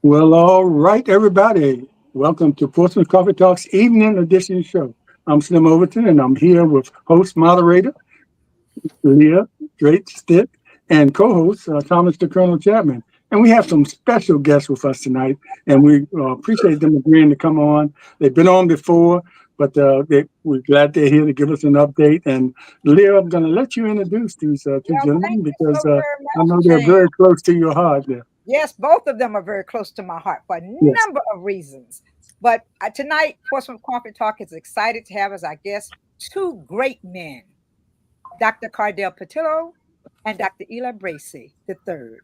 Well, all right, everybody. Welcome to Portsmouth Coffee Talks Evening Edition Show. I'm Slim Overton, and I'm here with host moderator Leah Drake Stitt and co-host Thomas the Colonel Chapman. And we have some special guests with us tonight, and we appreciate them agreeing to come on. They've been on before, but we're glad they're here to give us an update. And Leah, I'm going to let you introduce these two Well, gentlemen thank you so because very I know much, they're Sam. very close to your heart there. Yes, both of them are very close to my heart for a Yes. number of reasons. But tonight, Portsmouth Coffee Talk is excited to have as our guests two great men, Dr. Cardell Patillo and Dr. Elie Bracy III.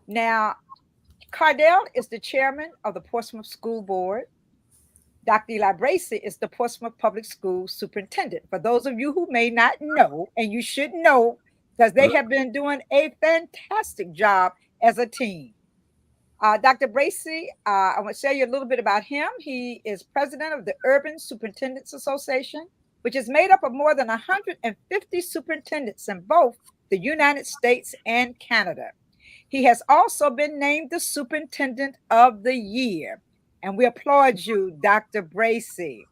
Now, Cardell is the chairman of the Portsmouth School Board. Dr. Elie Bracy is the Portsmouth Public School Superintendent. For those of you who may not know, and you should know, because they have been doing a fantastic job as a team. Dr. Bracy, I want to tell you a little bit about him. He is president of the Urban Superintendents Association, which is made up of more than 150 superintendents in both the United States and Canada. He has also been named the Superintendent of the Year, and we applaud you, Dr. Bracy.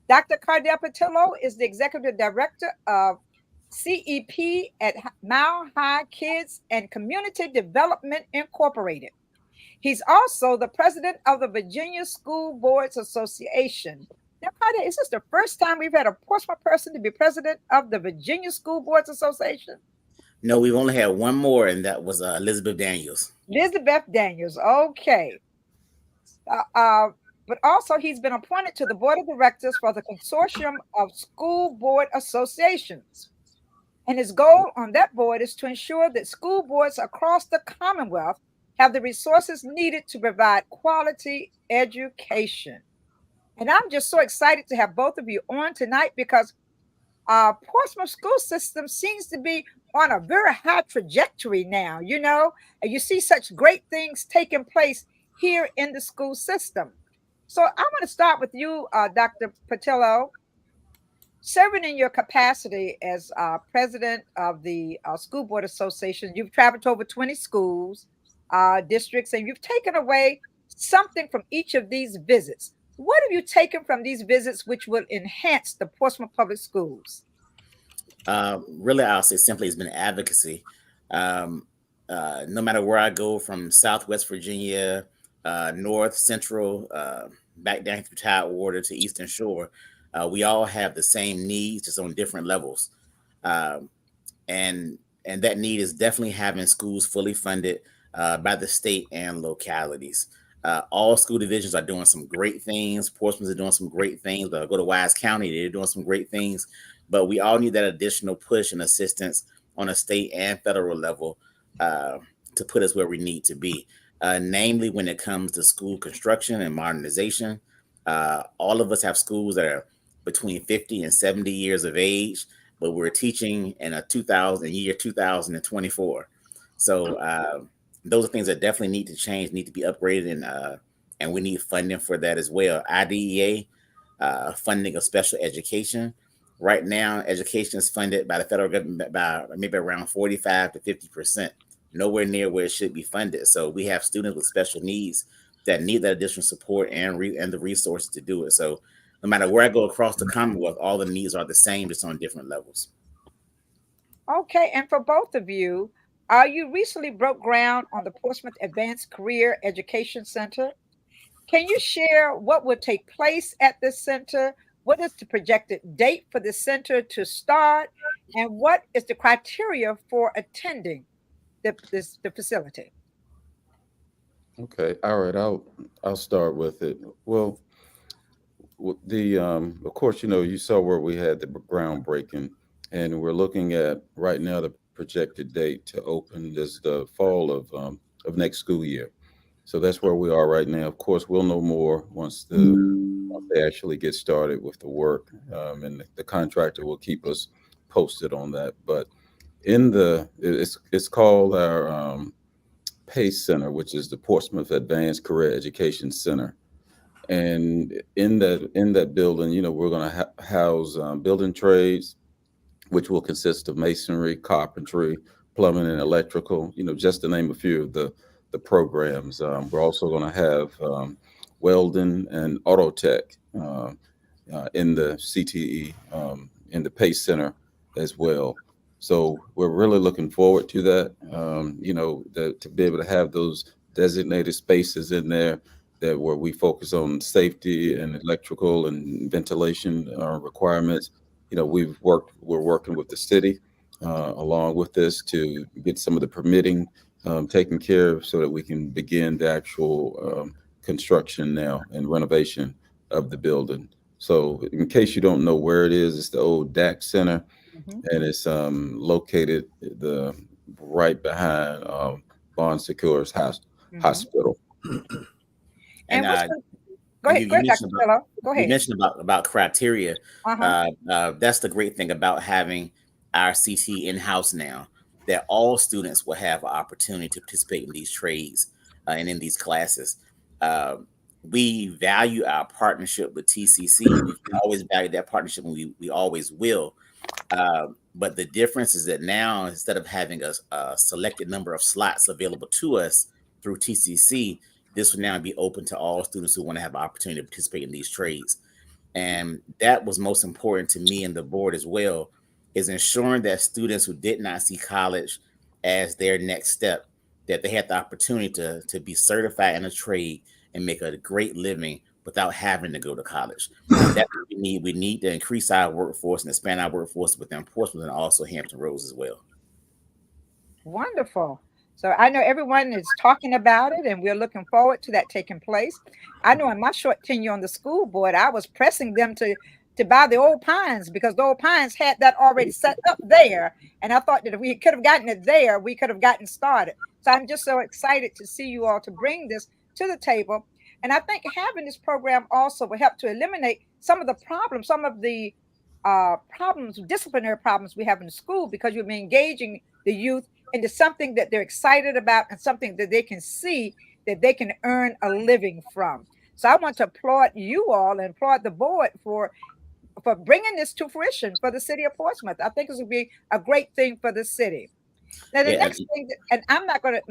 Dr. Cardell Patillo is the executive director of CEP at Mile High Kids and Community Development Incorporated. He's also the president of the Virginia School Boards Association. Now, Cardell, is this the first time we've had a Portsmouth person to be president of the Virginia School Boards Association? No, we've only had one more, and that was Elizabeth Daniels. Elizabeth Daniels, okay. But also, he's been appointed to the board of directors for the Consortium of School Board Associations. And his goal on that board is to ensure that school boards across the Commonwealth have the resources needed to provide quality education. And I'm just so excited to have both of you on tonight because Portsmouth School System seems to be on a very high trajectory now, and you see such great things taking place here in the school system. So I want to start with you, Dr. Patillo. Serving in your capacity as president of the School Board Association, you've traveled to over 20 schools, districts, and you've taken away something from each of these visits. What have you taken from these visits which will enhance the Portsmouth Public Schools? Really, I'll say simply it's been advocacy. No matter where I go, from Southwest Virginia, North, Central, back down through Tidewater to Eastern Shore, we all have the same needs, just on different levels. And that need is definitely having schools fully funded by the state and localities. All school divisions are doing some great things. Portsmouth is doing some great things. Go to Wise County, they're doing some great things. But we all need that additional push and assistance on a state and federal level to put us where we need to be. Namely, when it comes to school construction and modernization, all of us have schools that are between 50 and 70 years of age, but we're teaching in a year 2024. So those are things that definitely need to change, need to be upgraded, and we need funding for that as well. IDEA, funding of special education. Right now, education is funded by the federal government by maybe around 45 to 50%, nowhere near where it should be funded. So we have students with special needs that need that additional support and the resources to do it. So no matter where I go across the Commonwealth, all the needs are the same, just on different levels. Okay, and for both of you, you recently broke ground on the Portsmouth Advanced Career Education Center. Can you share what will take place at this center? What is the projected date for the center to start? And what is the criteria for attending the facility? Okay, all right. I'll start with it. Well, of course, you saw where we had the groundbreaking, and we're looking at right now the projected date to open is the fall of next school year. So that's where we are right now. Of course, we'll know more once they actually get started with the work, and the contractor will keep us posted on that. But it's called our PACE Center, which is the Portsmouth Advanced Career Education Center. And in that building, we're going to house building trades, which will consist of masonry, carpentry, plumbing, and electrical. Just to name a few of the the programs. We're also going to have welding and auto tech in the CTE, in the PACE Center as well. So we're really looking forward to that, to be able to have those designated spaces in there that where we focus on safety and electrical and ventilation requirements. We're working with the city along with this to get some of the permitting taken care of so that we can begin the actual construction now and renovation of the building. So in case you don't know where it is, it's the old DAC Center, and it's located right behind Bon Secours Hospital. And And go ahead, Dr. Patillo. Go ahead. You mentioned about criteria. That's the great thing about having our CT in-house now, that all students will have an opportunity to participate in these trades and in these classes. We value our partnership with TCC. We've always valued that partnership, and we always will. But the difference is that now, instead of having a selected number of slots available to us through TCC, this will now be open to all students who want to have an opportunity to participate in these trades. And that was most important to me and the board as well, is ensuring that students who did not see college as their next step, that they had the opportunity to be certified in a trade and make a great living without having to go to college. That's what we need. We need to increase our workforce and expand our workforce within Portsmouth and also Hampton Roads as well. Wonderful. So I know everyone is talking about it, and we're looking forward to that taking place. I know in my short tenure on the school board, I was pressing them to buy the Old Pines, because the Old Pines had that already set up there. And I thought that if we could have gotten it there, we could have gotten started. So I'm just so excited to see you all to bring this to the table. And I think having this program also will help to eliminate some of the problems, some of the problems, disciplinary problems we have in the school, because you'll be engaging the youth into something that they're excited about and something that they can see that they can earn a living from. So I want to applaud you all and applaud the board for bringing this to fruition for the city of Portsmouth. I think this will be a great thing for the city. Now, the next thing, and I'm not going to,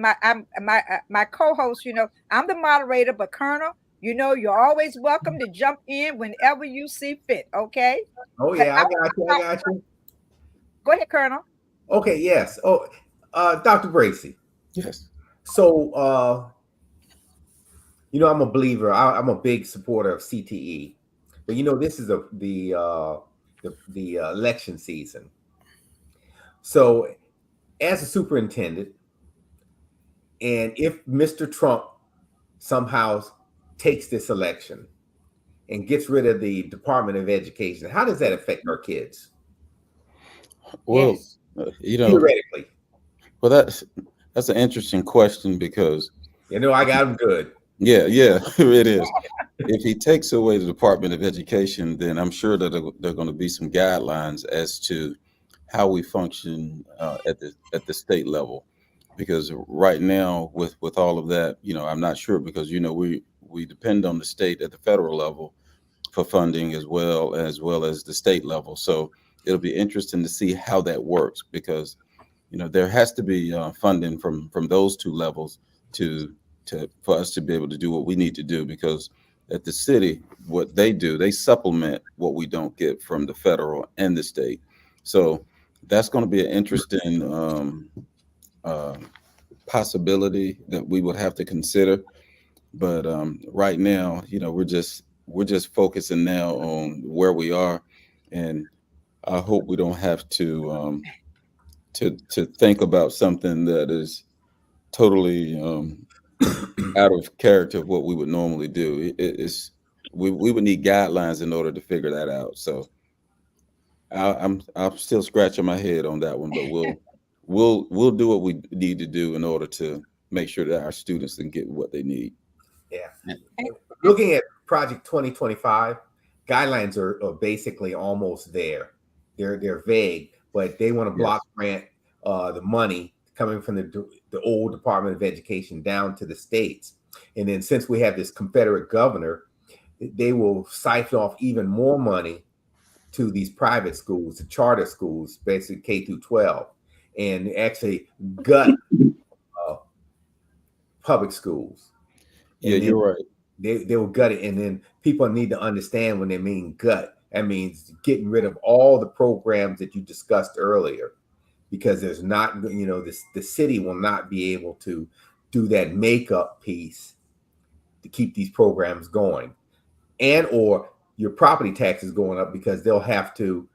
my co-host, I'm the moderator, but Colonel, you're always welcome to jump in whenever you see fit. Okay. Oh yeah, I got you. Go ahead, Colonel. Okay. Yes. Oh, Dr. Bracy. Yes. So, I'm a believer. I'm a big supporter of CTE, but this is the election season. So, as a superintendent, and if Mr. Trump somehow takes this election and gets rid of the Department of Education, how does that affect our kids? Well, theoretically. Well, that's an interesting question, because I got them good. Yeah, it is. If he takes away the Department of Education, then I'm sure that there are going to be some guidelines as to how we function at the state level. Because right now, with all of that, I'm not sure, because we depend on the state at the federal level for funding as well as the state level. So it'll be interesting to see how that works, because there has to be funding from those two levels for us to be able to do what we need to do, because at the city, what they do, they supplement what we don't get from the federal and the state. So that's going to be an interesting possibility that we would have to consider. But right now, we're just focusing now on where we are, and I hope we don't have to think about something that is totally out of character of what we would normally do. We would need guidelines in order to figure that out. So I'm still scratching my head on that one, but we'll do what we need to do in order to make sure that our students can get what they need. Yeah. Looking at Project 2025, guidelines are basically almost there. They're vague, but they want to block grant the money coming from the old Department of Education down to the states. And then since we have this Confederate governor, they will siphon off even more money to these private schools, the charter schools, basically K through 12, and actually gut public schools. Yeah, And then you're right. they will gut it. And then people need to understand when they mean gut, that means getting rid of all the programs that you discussed earlier, because there's not, the city will not be able to do that makeup piece to keep these programs going. And or your property taxes going up, because the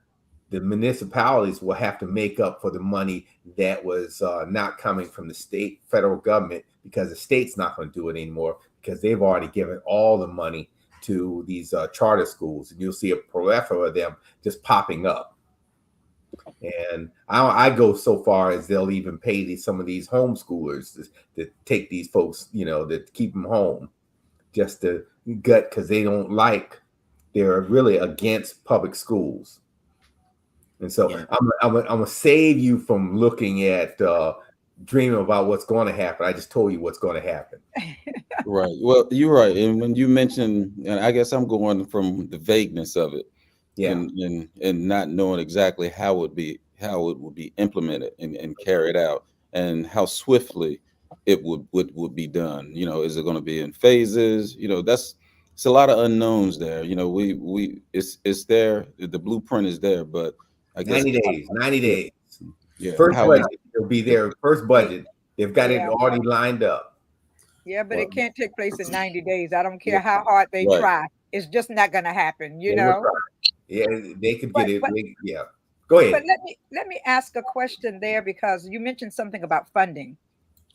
municipalities will have to make up for the money that was not coming from the federal government, because the state's not going to do it anymore, because they've already given all the money to these charter schools, and you'll see a plethora of them just popping up. And I go so far as they'll even pay some of these homeschoolers to take these folks, to keep them home, just to gut, because they're really against public schools. And so yeah. I'm gonna save you from looking at dreaming about what's going to happen. I just told you what's going to happen. Right. Well, you're right. And when you mentioned, and I guess I'm going from the vagueness of it, yeah, and not knowing exactly how it would be implemented and carried out, and how swiftly it would be done. Is it going to be in phases? It's a lot of unknowns there. It's there. The blueprint is there, but I guess 90 days. Yeah. First budget will be their first budget. They've got it already lined up. Yeah, but it can't take place in 90 days. I don't care how hard they try. It's just not going to happen, Yeah, they could get it. Yeah. Go ahead. But let me ask a question there, because you mentioned something about funding.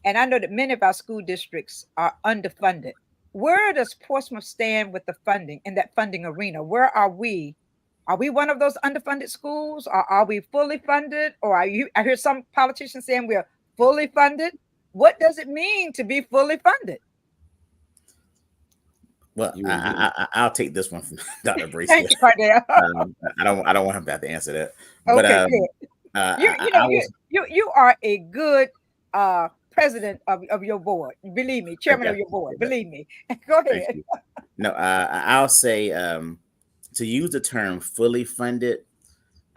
And I know that many of our school districts are underfunded. Where does Portsmouth stand with the funding, in that funding arena? Where are we? Are we one of those underfunded schools, or are we fully funded? Or I hear some politicians saying we're fully funded. What does it mean to be fully funded? Well, I'll take this one from Dr. Bracy. Thank you, Cardell. I don't want him to have to answer that. Okay, but you are a good president of your board. Believe me, chairman of your board. Believe me. Go ahead. No, I'll say to use the term fully funded.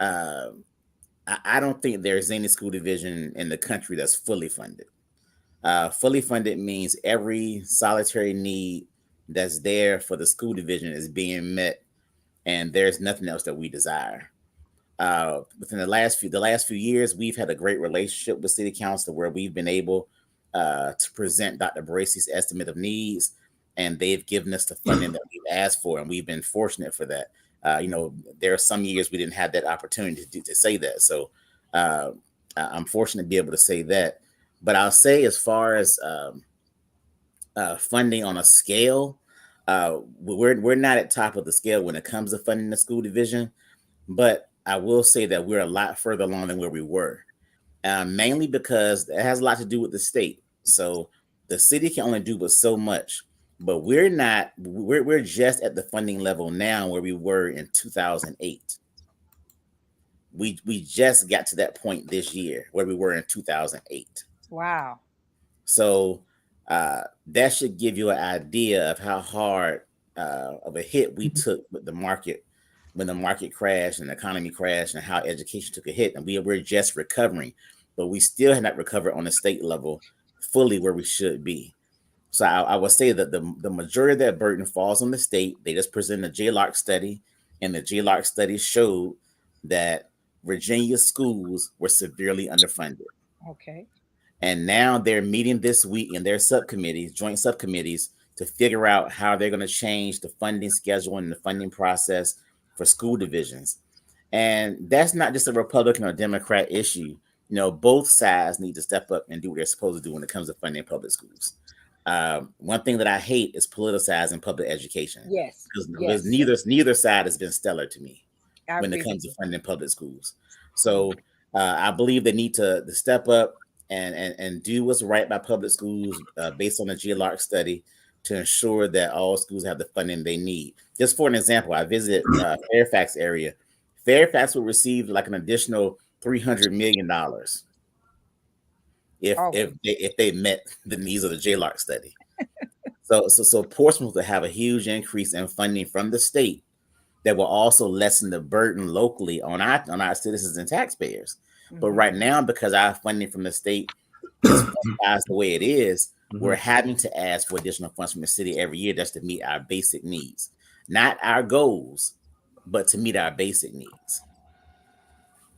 I don't think there's any school division in the country that's fully funded. Fully funded means every solitary need that's there for the school division is being met, and there's nothing else that we desire. Within the last few years, we've had a great relationship with City Council, where we've been able to present Dr. Bracy's estimate of needs, and they've given us the funding that we've asked for, and we've been fortunate for that. There are some years we didn't have that opportunity to say that. So I'm fortunate to be able to say that. But I'll say, as far as funding on a scale, we're not at top of the scale when it comes to funding the school division. But I will say that we're a lot further along than where we were, mainly because it has a lot to do with the state. So the city can only do but so much. But we're just at the funding level now where we were in 2008. We just got to that point this year where we were in 2008. Wow. So that should give you an idea of how hard of a hit we took with the market when the market crashed and the economy crashed, and how education took a hit. And we're just recovering, but we still have not recovered on the state level fully where we should be. So I would say that the majority of that burden falls on the state. They just presented a JLARC study, and the JLARC study showed that Virginia schools were severely underfunded. Okay. And now they're meeting this week in their joint subcommittees, to figure out how they're going to change the funding schedule and the funding process for school divisions. And that's not just a Republican or Democrat issue. Both sides need to step up and do what they're supposed to do when it comes to funding public schools. One thing that I hate is politicizing public education. Yes. Because neither side has been stellar to me when it comes to funding public schools. So I believe they need to step up and do what's right by public schools based on the JLARC study, to ensure that all schools have the funding they need. Just for an example, I visited Fairfax area. Fairfax will receive like an additional $300 million if they met the needs of the JLARC study. So Portsmouth will have a huge increase in funding from the state that will also lessen the burden locally on our citizens and taxpayers. Mm-hmm. But right now, because our funding from the state is the way it is, we're having to ask for additional funds from the city every year just to meet our basic needs, not our goals, but to meet our basic needs.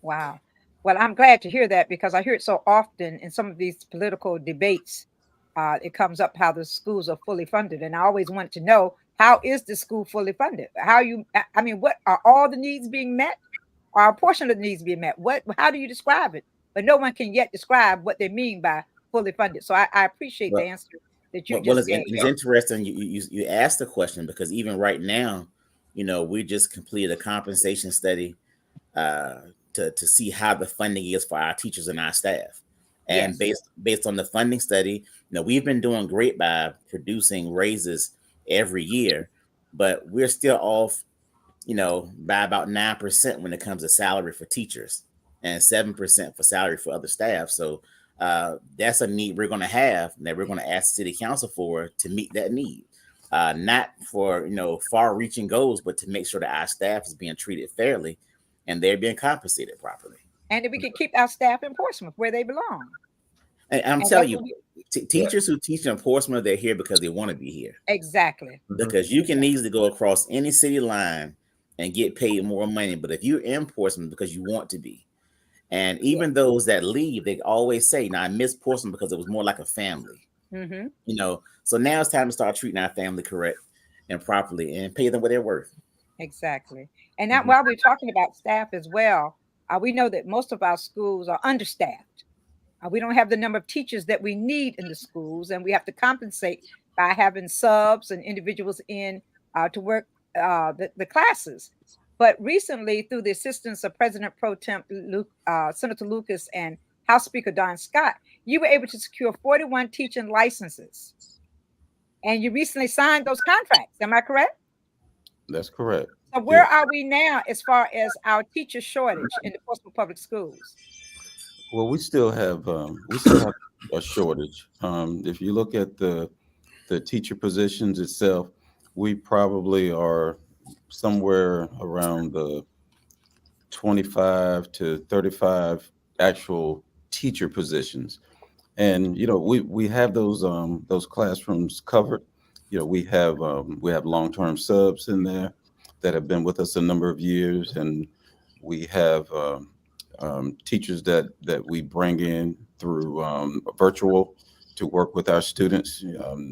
Wow. Well, I'm glad to hear that because I hear it so often in some of these political debates. It comes up how the schools are fully funded, and I always want to know, how is the school fully funded? I mean, what are all the needs being met? Or a portion of the needs being met? How do you describe it? But no one can yet describe what they mean by fully funded. So I appreciate the answer that you just gave. It's interesting you asked the question, because even right now, we just completed a compensation study to see how the funding is for our teachers and our staff. And based on the funding study, we've been doing great by producing raises every year, but we're still off, by about 9% when it comes to salary for teachers and 7% for salary for other staff. So that's a need we're going to have, that we're going to ask City Council for to meet that need. Not for, far-reaching goals, but to make sure that our staff is being treated fairly and they're being compensated properly. And that we can keep our staff in Portsmouth where they belong. And I'm telling you, teachers who teach in Portsmouth, they're here because they want to be here. Exactly. Because you can easily go across any city line and get paid more money. But if you're in Portsmouth because you want to be, and even those that leave, they always say, "Now I miss Portsmouth because it was more like a family." So now it's time to start treating our family correct and properly and pay them what they're worth. Exactly. And that while we're talking about staff as well, we know that most of our schools are understaffed. We don't have the number of teachers that we need in the schools, and we have to compensate by having subs and individuals in to work the classes. But recently, through the assistance of President Pro Tem Senator Lucas and House Speaker Don Scott, you were able to secure 41 teaching licenses. And you recently signed those contracts. Am I correct? That's correct. So where are we now as far as our teacher shortage in the Portsmouth Public Schools? Well, we still have a shortage. If you look at the teacher positions itself, we probably are somewhere around the 25 to 35 actual teacher positions. And we have those classrooms covered. We have long-term subs in there that have been with us a number of years, and we have teachers that we bring in through virtual to work with our students.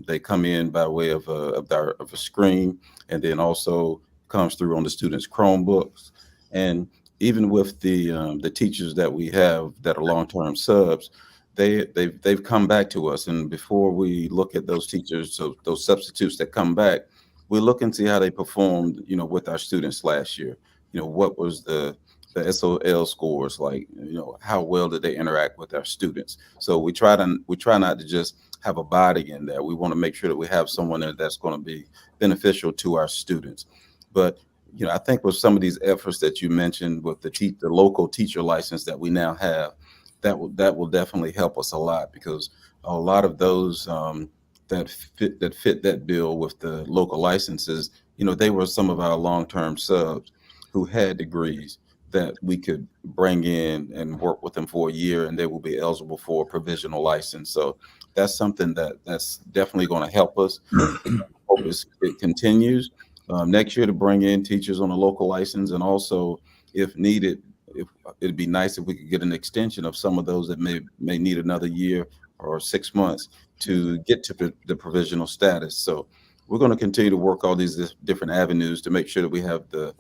They come in by way of a screen, and then also comes through on the students' Chromebooks. And even with the teachers that we have that are long-term subs, they've come back to us. And before we look at those teachers, so those substitutes that come back, we look and see how they performed, with our students last year. What was the SOL scores like? How well did they interact with our students? So we try not to just have a body in there. We want to make sure that we have someone there that's going to be beneficial to our students. But I think with some of these efforts that you mentioned with the local teacher license that we now have, that will definitely help us a lot, because a lot of those that fit that bill with the local licenses, they were some of our long-term subs who had degrees that we could bring in and work with them for a year, and they will be eligible for a provisional license. So that's something that's definitely going to help us. Hope it continues next year to bring in teachers on a local license, and also, if needed, it'd be nice if we could get an extension of some of those that may need another year or 6 months to get to the provisional status. So we're going to continue to work all these different avenues to make sure that we have the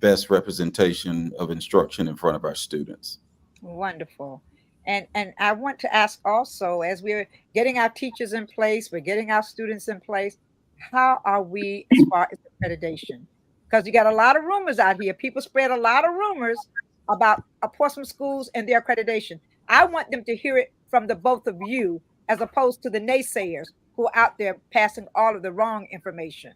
best representation of instruction in front of our students. Wonderful. And I want to ask also, as we're getting our teachers in place, we're getting our students in place, how are we as far as accreditation? Because you got a lot of rumors out here. People spread a lot of rumors about Portsmouth schools and their accreditation. I want them to hear it from the both of you, as opposed to the naysayers who are out there passing all of the wrong information.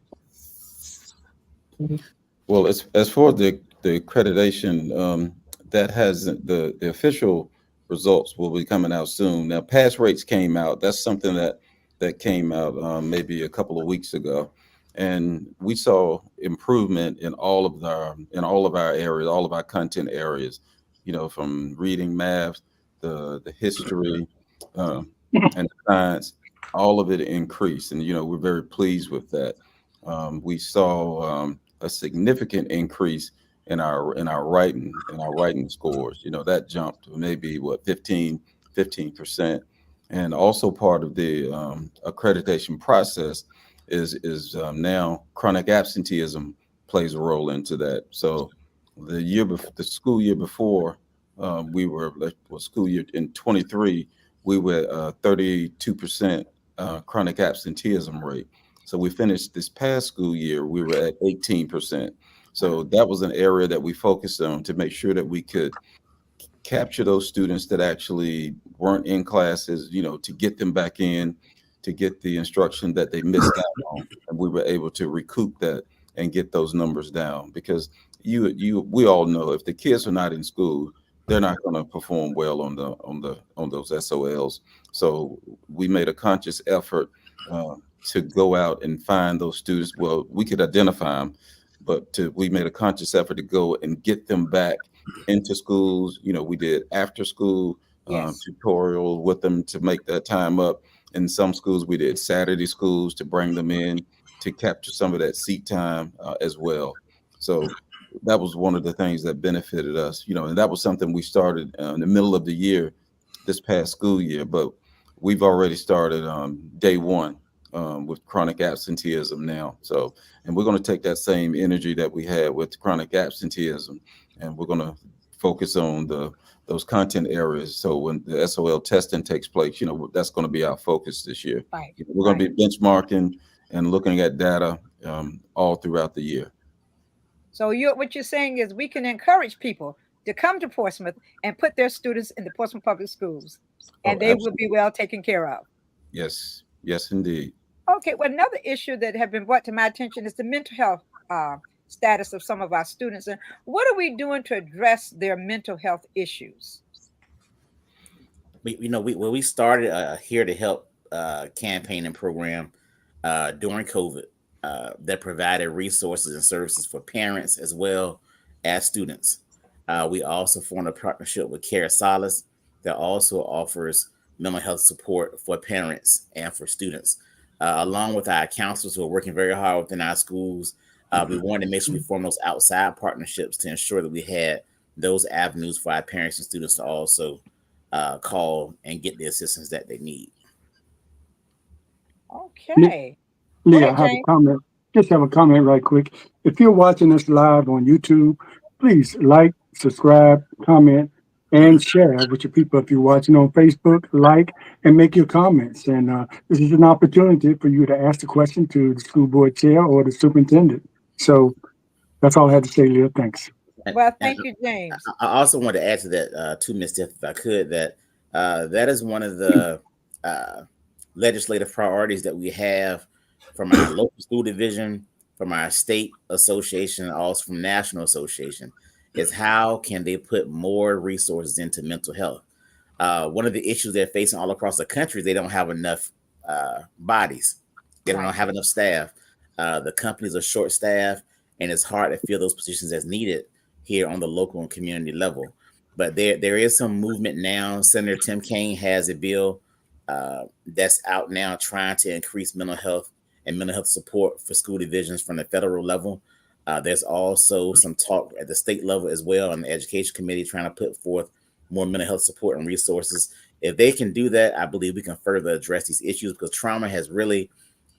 Well, as for the accreditation, that has the official results will be coming out soon. Now, pass rates came out. That's something that came out maybe a couple of weeks ago, and we saw improvement in all of our areas, all of our content areas. From reading, math, the history, and science. all of it increased, and we're very pleased with that. We saw a significant increase in our writing scores. That jumped maybe 15%, and also part of the accreditation process is now chronic absenteeism plays a role into that. So the school year before, school year in 23, we were 32% chronic absenteeism rate. So we finished this past school year, we were at 18%. So that was an area that we focused on to make sure that we could capture those students that actually weren't in classes, to get them back in, to get the instruction that they missed out on. And we were able to recoup that and get those numbers down, because we all know if the kids are not in school, they're not going to perform well on those SOLs. So we made a conscious effort to go out and find those students. Well, we could identify them, but we made a conscious effort to go and get them back into schools. We did after school tutorial with them to make that time up. In some schools, we did Saturday schools to bring them in to capture some of that seat time as well. So that was one of the things that benefited us, and that was something we started in the middle of the year, this past school year. But we've already started day one with chronic absenteeism now. So, and we're going to take that same energy that we had with chronic absenteeism, and we're going to focus on those content areas. So when the SOL testing takes place, that's going to be our focus this year. Right. We're going to be benchmarking and looking at data all throughout the year. So what you're saying is we can encourage people to come to Portsmouth and put their students in the Portsmouth Public Schools, and they will be well taken care of. Yes, indeed. Okay, well, another issue that have been brought to my attention is the mental health status of some of our students. And what are we doing to address their mental health issues? We started a Here to Help campaign and program during COVID that provided resources and services for parents as well as students. We also formed a partnership with Care Solace that also offers mental health support for parents and for students. Along with our counselors who are working very hard within our schools, we wanted to make sure we form those outside partnerships to ensure that we had those avenues for our parents and students to also call and get the assistance that they need. Okay. Lee, I have a comment. Just have a comment right quick. If you're watching us live on YouTube, please like, subscribe, comment, and share with your people. If you're watching on Facebook, like and make your comments. And this is an opportunity for you to ask the question to the school board chair or the superintendent. So that's all I had to say, Leah. Thanks. Well, thank you, James. I also want to add to that too, Ms. Tiff, if I could, that that is one of the legislative priorities that we have from our local school division, from our state association, and also from national association, is how can they put more resources into mental health? One of the issues they're facing all across the country, they don't have enough bodies. They don't have enough staff. The companies are short staffed, and it's hard to fill those positions as needed here on the local and community level. But there is some movement now. Senator Tim Kaine has a bill that's out now trying to increase mental health and mental health support for school divisions from the federal level. There's also some talk at the state level as well on the education committee trying to put forth more mental health support and resources. If they can do that, I believe we can further address these issues, because trauma has really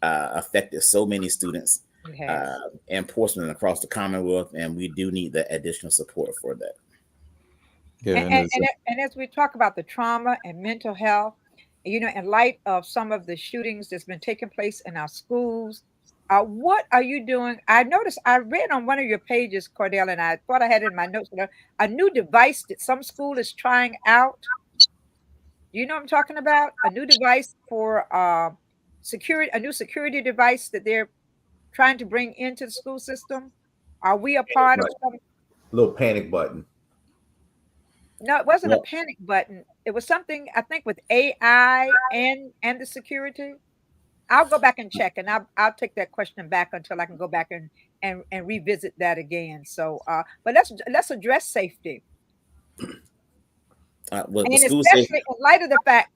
affected so many students in Portsmouth and across the Commonwealth, and we do need the additional support for that. Yeah, and as we talk about the trauma and mental health, in light of some of the shootings that's been taking place in our schools, what are you doing? I noticed, I read on one of your pages, Cardell, and I thought I had it in my notes, a new device that some school is trying out. Do you know what I'm talking about? A new device for security, a new security device that they're trying to bring into the school system. Are we a part of some little panic button? No, it wasn't a panic button. It was something, I think, with AI and the security. I'll go back and check, and I'll take that question back until I can go back and revisit that again. So, but let's address safety. Well, and especially in light of the fact,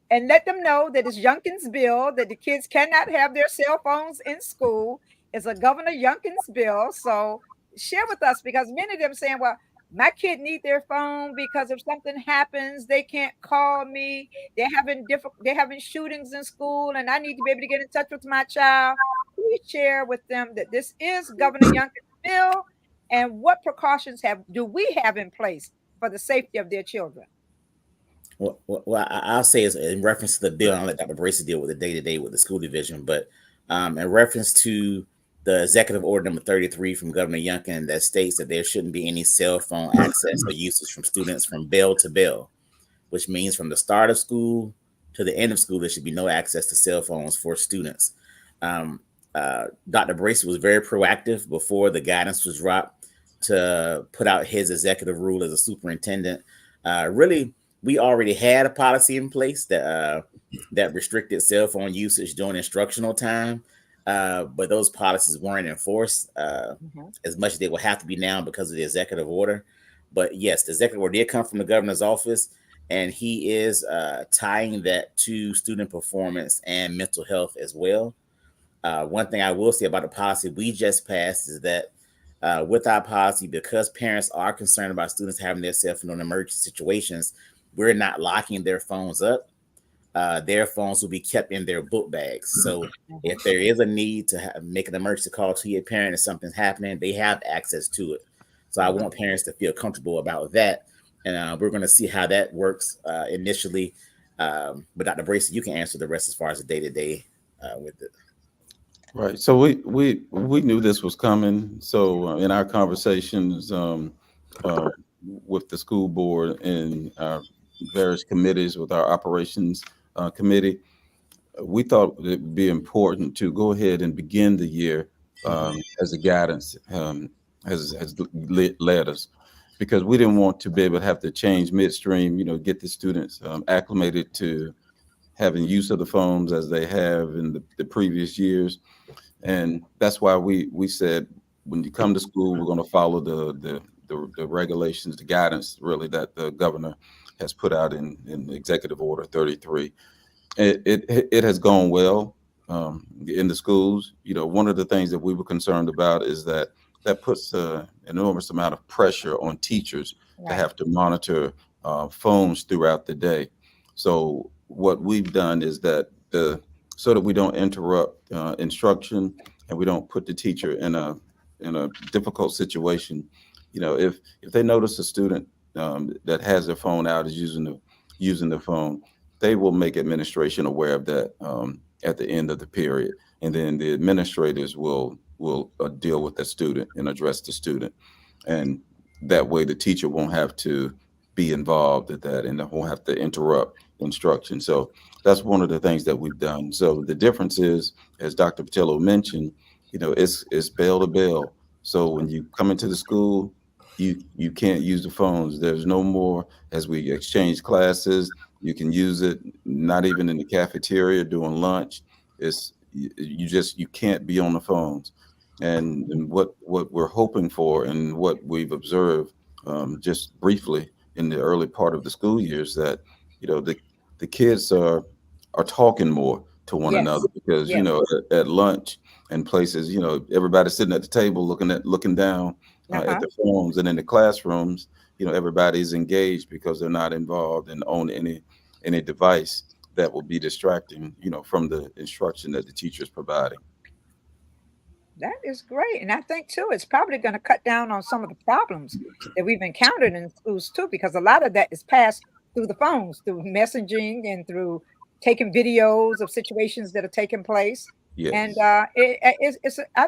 and let them know that it's Youngkin's bill that the kids cannot have their cell phones in school. It's a Governor Youngkin's bill. So share with us, because many of them saying, well, my kid need their phone because if something happens, they can't call me. They're having shootings in school, and I need to be able to get in touch with my child. Please share with them that this is Governor Youngkin's bill, and what precautions do we have in place for the safety of their children. I'll say is in reference to the bill. I'll let Dr. Bracy deal with the day-to-day with the school division, but in reference to the executive order number 33 from Governor Youngkin that states that there shouldn't be any cell phone access or usage from students from bell to bell, which means from the start of school to the end of school, there should be no access to cell phones for students. Dr. Bracy was very proactive before the guidance was dropped to put out his executive rule as a superintendent. Really, we already had a policy in place that restricted cell phone usage during instructional time, but those policies weren't enforced as much as they will have to be now because of the executive order. But yes, the executive order did come from the governor's office, and he is tying that to student performance and mental health as well. One thing I will say about the policy we just passed is that with our policy, because parents are concerned about students having their cell phone in emergency situations, we're not locking their phones up. Their phones will be kept in their book bags. So if there is a need to make an emergency call to your parent if something's happening, they have access to it. So I want parents to feel comfortable about that. And we're going to see how that works initially. But Dr. Bracy, you can answer the rest as far as the day-to-day with it. Right. So we knew this was coming. So in our conversations with the school board and our various committees with our operations committee, we thought it would be important to go ahead and begin the year as the guidance has led us, because we didn't want to be able to have to change midstream, get the students acclimated to having use of the phones as they have in the previous years. And that's why we said, when you come to school, we're going to follow the regulations, the guidance really that the governor has put out in Executive Order 33. It has gone well in the schools. One of the things that we were concerned about is that puts an enormous amount of pressure on teachers to have to monitor phones throughout the day. So what we've done is that so that we don't interrupt instruction and we don't put the teacher in a difficult situation. If they notice a student that has their phone out, is using the phone, they will make administration aware of that at the end of the period, and then the administrators will deal with the student and address the student, and that way the teacher won't have to be involved at that and won't have to interrupt instruction. So that's one of the things that we've done. So the difference is, as Dr. Patillo mentioned, it's bell to bell. So when you come into the school, you can't use the phones. There's no more, as we exchange classes, you can use it, not even in the cafeteria during lunch. You can't be on the phones. And what we're hoping for and what we've observed just briefly in the early part of the school year is that the kids are talking more to one another, because at lunch and places, everybody's sitting at the table looking down at the phones, and in the classrooms, everybody's engaged because they're not involved and on any device that will be distracting, from the instruction that the teacher is providing. That is great. And I think, too, it's probably going to cut down on some of the problems that we've encountered in schools, too, because a lot of that is passed through the phones, through messaging and through taking videos of situations that are taking place. Yes. And I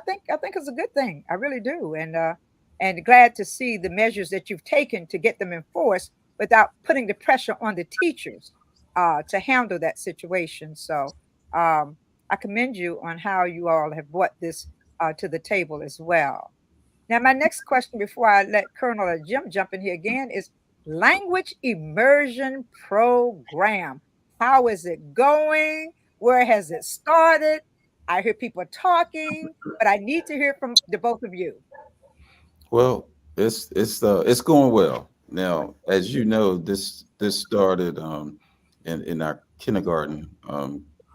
think it's a good thing. I really do. And glad to see the measures that you've taken to get them enforced without putting the pressure on the teachers to handle that situation. So I commend you on how you all have brought this to the table as well. Now, my next question before I let Colonel or Jim jump in here again is language immersion program. How is it going? Where has it started? I hear people talking, but I need to hear from the both of you. Well, it's going well. Now, as you know, this started in our kindergarten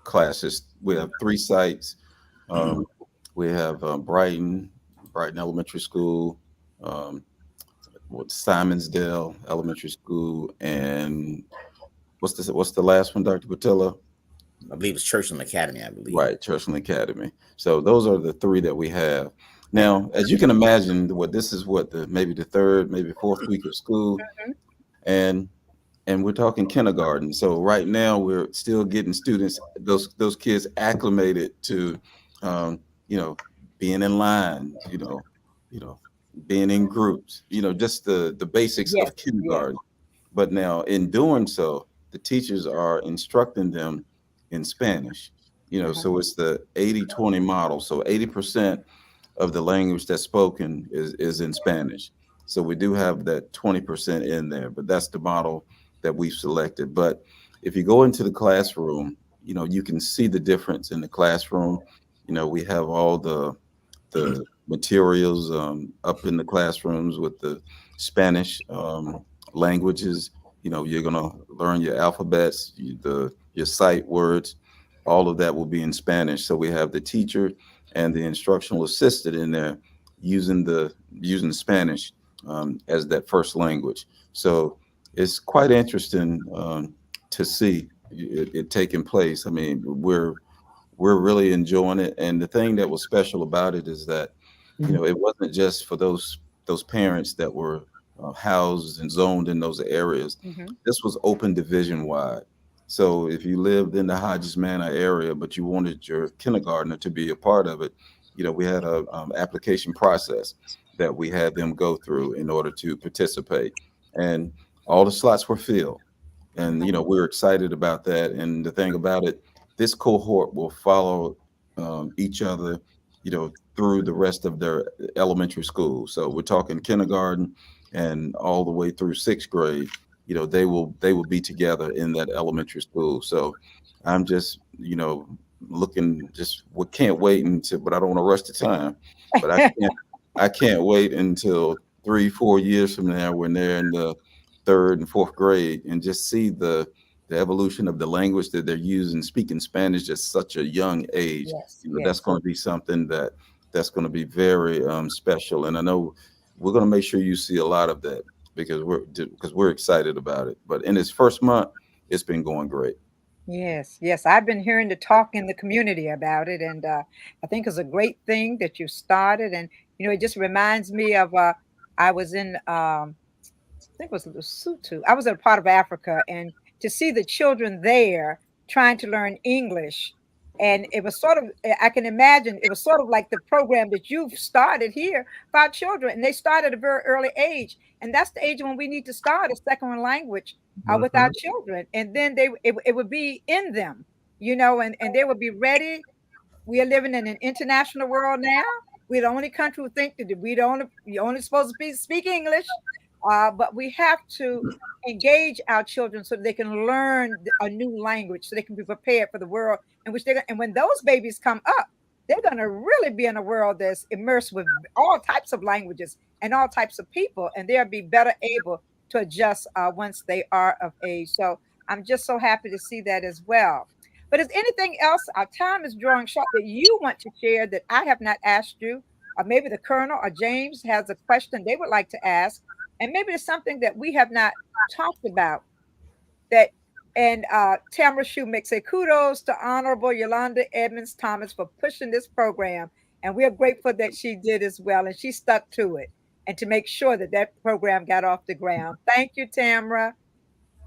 classes. We have 3 sites. We have Brighton Elementary School, Simonsdale Elementary School, and what's the last one, Dr. Patillo? I believe it's Churchland Academy, I believe. Right, Churchland Academy. So those are the 3 that we have. Now, as you can imagine, this is maybe the 3rd, maybe 4th week of school, and we're talking kindergarten. So right now we're still getting students, those kids acclimated to, being in line, being in groups, just the basics Yes, of kindergarten. But now in doing so, the teachers are instructing them in Spanish, so it's the 80-20 model. So 80% of the language that's spoken is in Spanish. So we do have that 20% in there, but that's the model that we've selected. But if you go into the classroom, you can see the difference in the classroom. We have all the materials up in the classrooms with the Spanish languages. You're gonna learn your alphabets, your sight words. All of that will be in Spanish. So we have the teacher and the instructional assistant in there using Spanish as that first language. So it's quite interesting to see it taking place. I mean, we're really enjoying it. And the thing that was special about it is that, it wasn't just for those parents that were housed and zoned in those areas. This was open division wide. So if you lived in the Hodges Manor area, but you wanted your kindergartner to be a part of it, we had a application process that we had them go through in order to participate. And all the slots were filled. And, we're excited about that. And the thing about it, this cohort will follow each other, through the rest of their elementary school. So we're talking kindergarten and all the way through 6th grade. They will be together in that elementary school. So I'm just, can't wait until, but I don't want to rush the time. But I can't wait until 3-4 years from now when they're in the 3rd and 4th grade and just see the evolution of the language that they're using, speaking Spanish at such a young age. That's going to be something that's going to be very special. And I know we're going to make sure you see a lot of that because we're excited about it. But in its first month, it's been going great. Yes. I've been hearing the talk in the community about it, and I think it's a great thing that you started. And it just reminds me of I was in I think it was Lesotho. I was in a part of Africa, and to see the children there trying to learn English, and it was sort of, I can imagine, it was sort of like the program that you've started here for our children, and they start at a very early age, and that's the age when we need to start a second language with our children, and then it would be in them, and they would be ready. We are living in an international world now. We're the only country who think that you're only supposed to speak English. But we have to engage our children so they can learn a new language, so they can be prepared for the world in which and when those babies come up, they're going to really be in a world that's immersed with all types of languages and all types of people, and they'll be better able to adjust once they are of age. So I'm just so happy to see that as well. But is anything else, our time is drawing short, that you want to share that I have not asked you, or maybe the Colonel or James has a question they would like to ask? And maybe it's something that we have not talked about and Tamara Shoemaker say kudos to Honorable Yolanda Edmonds Thomas for pushing this program. And we are grateful that she did as well. And she stuck to it and to make sure that program got off the ground. Thank you, Tamara.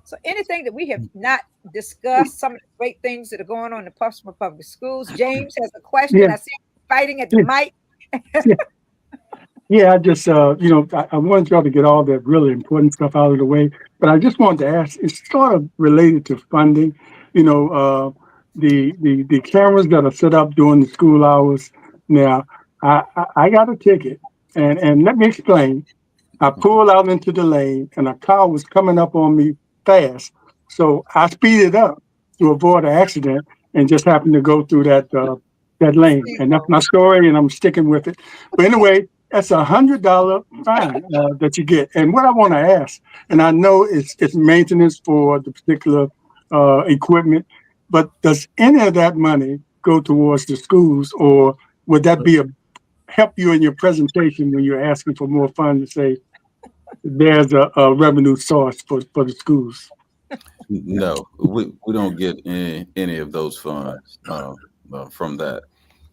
So anything that we have not discussed, some of the great things that are going on in the Portsmouth Public Schools. James has a question. I see him fighting at the mic. Yeah, I just, I wanted y'all to get all that really important stuff out of the way, but I just wanted to ask, it's sort of related to funding, the cameras that are set up during the school hours. Now, I got a ticket, and let me explain. I pulled out into the lane, and a car was coming up on me fast, so I speeded up to avoid an accident, and just happened to go through that lane. And that's my story, and I'm sticking with it. But anyway, that's $100 fine that you get. And what I want to ask, and I know it's maintenance for the particular equipment. But does any of that money go towards the schools, or would that be help you in your presentation when you're asking for more funds to say there's a revenue source for the schools? No, we don't get any of those funds from that.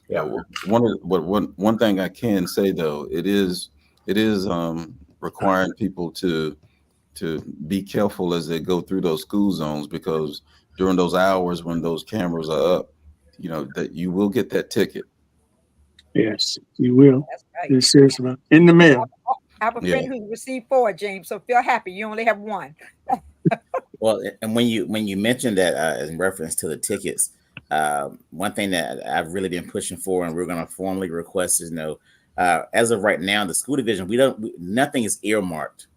Yeah. One thing I can say though, it is requiring people to be careful as they go through those school zones, because during those hours when those cameras are up, that you will get that ticket. Yes, you will. That's right. It's serious about in the mail. I have a friend who received 4, James. So feel happy. You only have 1. Well, and when you mentioned that in reference to the tickets, one thing that I've really been pushing for, and we're going to formally request is as of right now, the school division, nothing is earmarked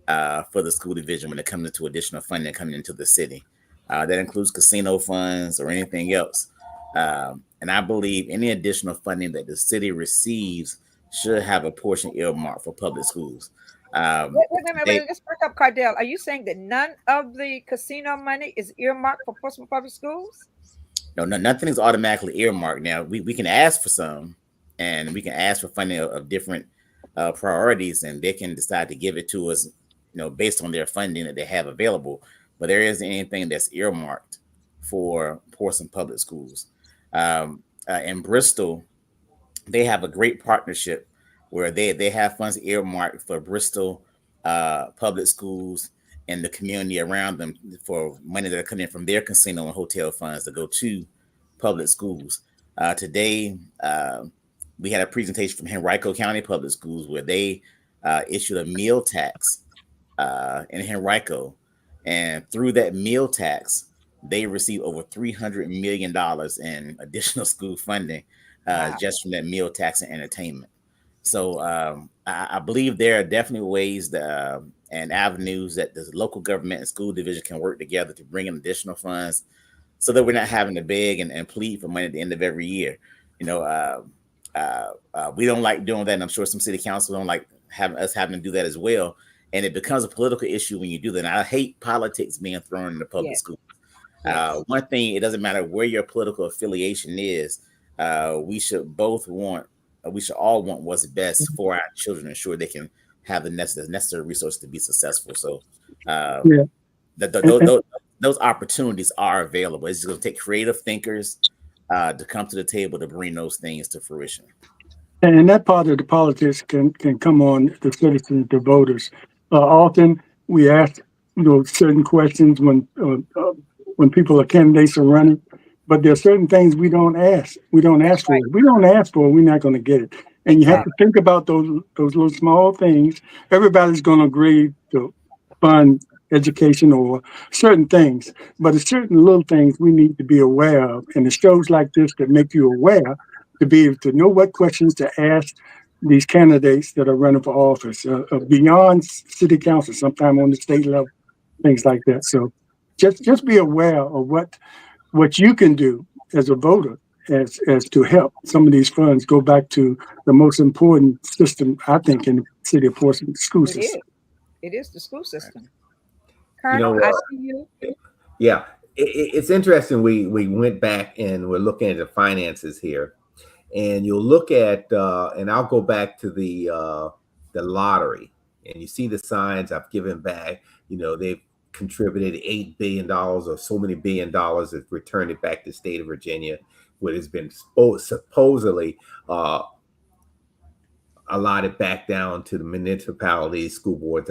for the school division when it comes to additional funding coming into the city. That includes casino funds or anything else. And I believe any additional funding that the city receives should have a portion earmarked for public schools. Wait a minute, let's back up, Cardell. Are you saying that none of the casino money is earmarked for Portsmouth Public Schools? No, nothing is automatically earmarked. Now, we can ask for some, and we can ask for funding of different priorities, and they can decide to give it to us, based on their funding that they have available. But there isn't anything that's earmarked for Portsmouth Public Schools. In Bristol, they have a great partnership where they have funds earmarked for Bristol public schools and the community around them for money that are coming in from their casino and hotel funds to go to public schools. Today, we had a presentation from Henrico County Public Schools where they issued a meal tax in Henrico. And through that meal tax, they received over $300 million in additional school funding just from that meal tax and entertainment. So I believe there are definitely ways and avenues that the local government and school division can work together to bring in additional funds so that we're not having to beg and plead for money at the end of every year. We don't like doing that, and I'm sure some city council don't like having to do that as well. And it becomes a political issue when you do that. And I hate politics being thrown in the public schools. One thing, it doesn't matter where your political affiliation is. We should all want what's best for our children, ensure they can have the necessary resources to be successful. So those opportunities are available. It's just going to take creative thinkers to come to the table to bring those things to fruition. And that part of the politics can come on the citizens, the voters. Often we ask certain questions when people are candidates are running, but there are certain things we don't ask. We don't ask for it. We don't ask for it, we're not going to get it. And you have to think about those little small things. Everybody's going to agree to fund education or certain things, but there's certain little things we need to be aware of. And it's shows like this that make you aware to be able to know what questions to ask these candidates that are running for office beyond city council, sometime on the state level, things like that. So just be aware of what you can do as a voter as to help some of these funds go back to the most important system, I think, in the city of Portsmouth, the school system. It is the school system. Colonel, I see you. Yeah, it's interesting. We went back and we're looking at the finances here. And you'll look at, and I'll go back to the lottery, and you see the signs I've given back. They've contributed $8 billion or so many $1 billion have returned it back to the state of Virginia, what has been supposedly allotted back down to the municipalities, school boards,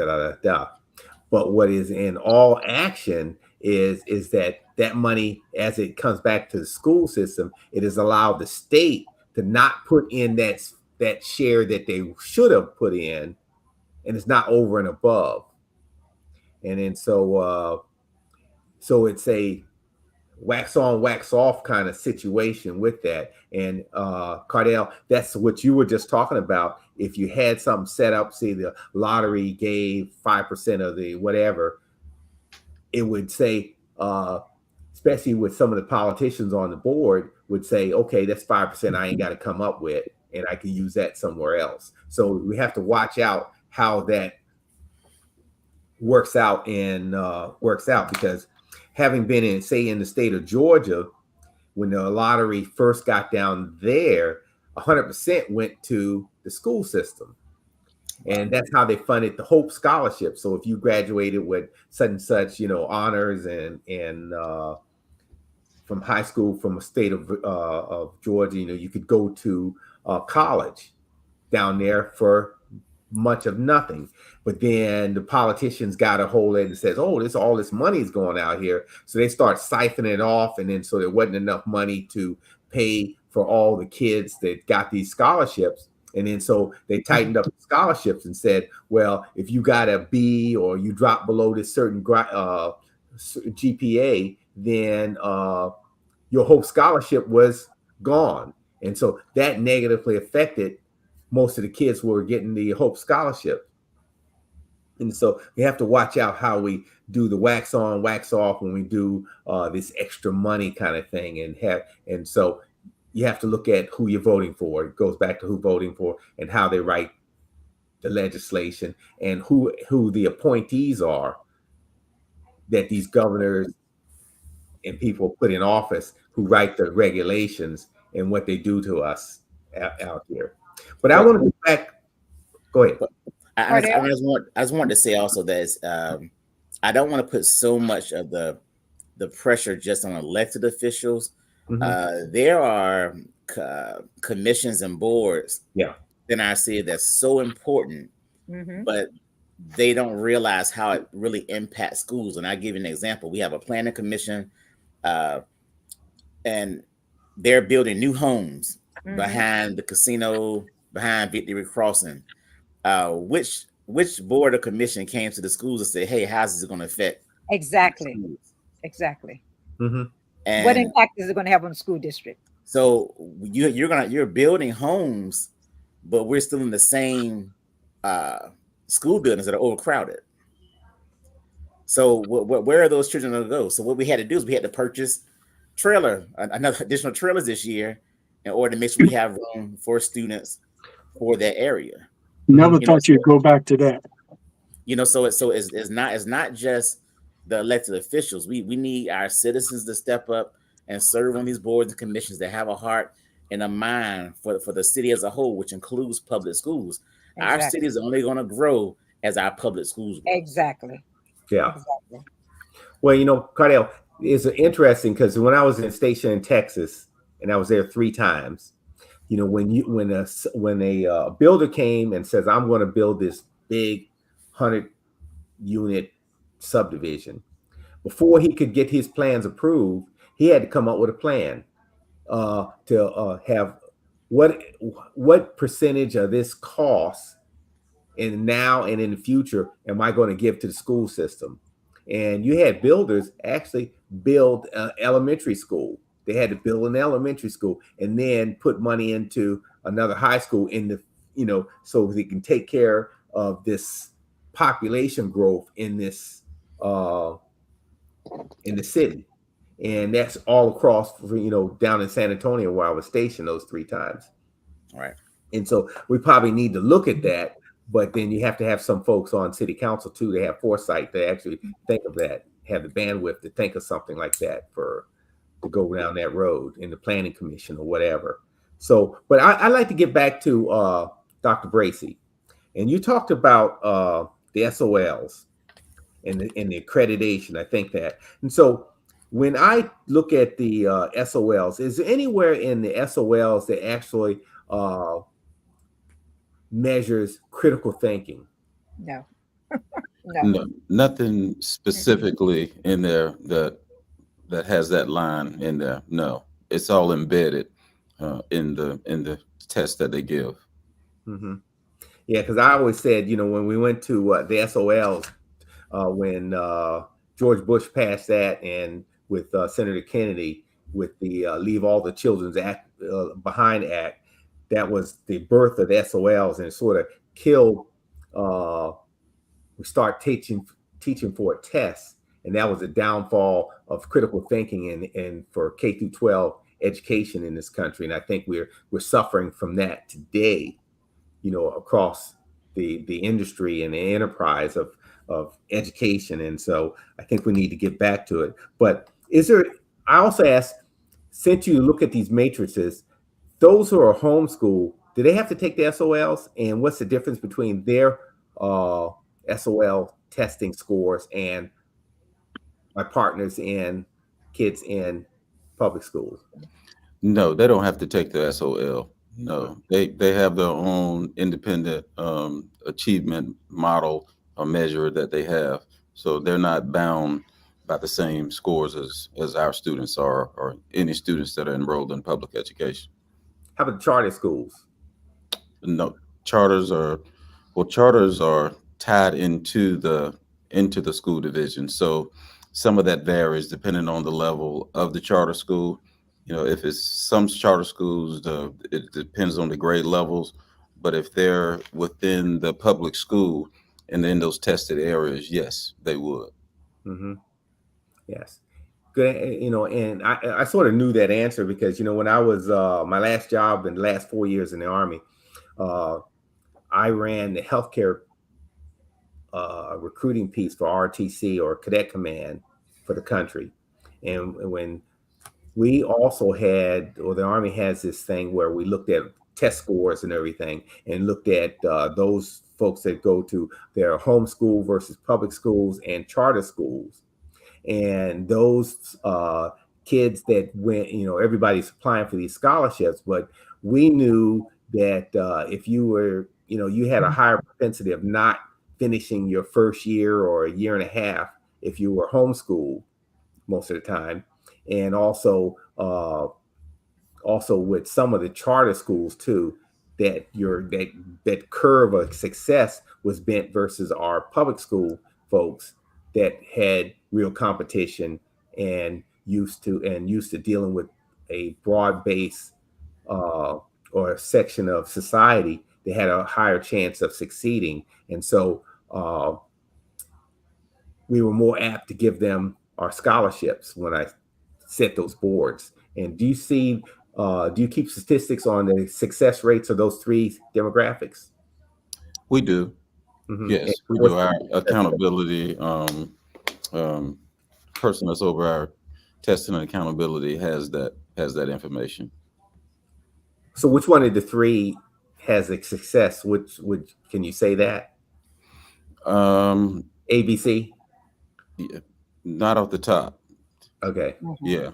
But what is in all action is that money, as it comes back to the school system, it has allowed the state to not put in that share that they should have put in, and it's not over and above. And then so it's a wax on, wax off kind of situation with that. And Cardell, that's what you were just talking about. If you had something set up, say the lottery gave 5% of the whatever, it would say, especially with some of the politicians on the board, would say, okay, that's 5% I ain't got to come up with, and I can use that somewhere else. So we have to watch out how that works out because having been in, say, in the state of Georgia, when the lottery first got down there, 100% went to the school system. And that's how they funded the Hope Scholarship. So if you graduated with such and such, honors and from high school from a state of Georgia, you could go to college down there for much of nothing. But then the politicians got a hold of it and says, oh, all this money is going out here. So they start siphoning it off. And then so there wasn't enough money to pay for all the kids that got these scholarships. And then so they tightened up the scholarships and said, well, if you got a B or you drop below this certain GPA, then your Hope Scholarship was gone. And so that negatively affected most of the kids who were getting the Hope Scholarship. And so we have to watch out how we do the wax on, wax off when we do this extra money kind of thing. And so you have to look at who you're voting for. It goes back to who voting for and how they write the legislation and who the appointees are that these governors and people put in office who write the regulations and what they do to us out here. But I want to go back. Go ahead. I just wanted to say also that I don't want to put so much of the pressure just on elected officials. Mm-hmm. There are commissions and boards in our city that's so important, mm-hmm. but they don't realize how it really impacts schools. And I give you an example. We have a planning commission, and they're building new homes mm-hmm. behind the casino, behind Victory Crossing. Which board or commission came to the schools and said, hey, how's this going to affect? Exactly. Mm-hmm. And what impact is it going to have on the school district? So you're building homes, but we're still in the same school buildings that are overcrowded. So where are those children going to go? So what we had to do is we had to purchase another additional trailers this year in order to make sure we have room for students for that area. Never thought you'd go back to that. So it's not just the elected officials. We need our citizens to step up and serve on these boards and commissions that have a heart and a mind for the city as a whole, which includes public schools. Exactly. Our city is only going to grow as our public schools grow. Exactly. Yeah. Exactly. Well, Cardell, it's interesting because when I was stationed in Texas, and I was there 3 times, when a builder came and says, I'm going to build this big 100-unit subdivision, before he could get his plans approved, he had to come up with a plan to have what percentage of this cost and now and in the future am I going to give to the school system. And you had builders actually build elementary school. They had to build an elementary school and then put money into another high school so they can take care of this population growth in this in the city. And that's all across, down in San Antonio where I was stationed those 3 times. All right. And so we probably need to look at that, but then you have to have some folks on city council too. They have foresight to actually think of that, have the bandwidth to think of something like that to go down that road in the planning commission or whatever. So, but I'd like to get back to Dr. Bracy. And you talked about the SOLs and the accreditation. I think that. And so when I look at the SOLs, is there anywhere in the SOLs that actually measures critical thinking? No. No, nothing specifically in there that has that line in there. No, it's all embedded in the test that they give. Mm-hmm. Yeah, because I always said, when we went to the SOLs, when George Bush passed that, and with Senator Kennedy with the Leave All the Children's Act Behind Act, that was the birth of the SOLs, and it sort of killed. We start teaching for a test, and that was a downfall of critical thinking and for K through 12 education in this country. And I think we're suffering from that today, across the industry and the enterprise of of education. And so I think we need to get back to it. But is there, I also asked, since you look at these matrices, those who are homeschooled, do they have to take the SOLs? And what's the difference between their SOL testing scores and my partners in kids in public schools? No, they don't have to take the SOL. No, they have their own independent achievement model or measure that they have. So they're not bound by the same scores as our students are, or any students that are enrolled in public education. How about charter schools? No, charters are tied into the school division. So some of that varies depending on the level of the charter school. If it's some charter schools, it depends on the grade levels. But if they're within the public school and in those tested areas, yes, they would. Mm-hmm. Yes. Good. And I sort of knew that answer because, when I was my last job in the last 4 years in the Army, I ran the healthcare recruiting piece for RTC, or Cadet Command, for the country. And when we also had, or the Army has this thing where we looked at test scores and everything, and looked at those folks that go to their homeschool versus public schools and charter schools. And those kids that went, everybody's applying for these scholarships, but we knew that if you were, you had a higher propensity of not finishing your first year or a year and a half if you were homeschooled most of the time. And also with some of the charter schools too, that that curve of success was bent versus our public school folks that had real competition and used to dealing with a broad base or a section of society that had a higher chance of succeeding. And so we were more apt to give them our scholarships when I set those boards. And do you keep statistics on the success rates of those three demographics? We do. Mm-hmm. Yes, we do. Our accountability person that's over our testing and accountability has that information. So which one of the three has a success? Which can you say that? ABC? Yeah, not off the top. Okay. Yeah.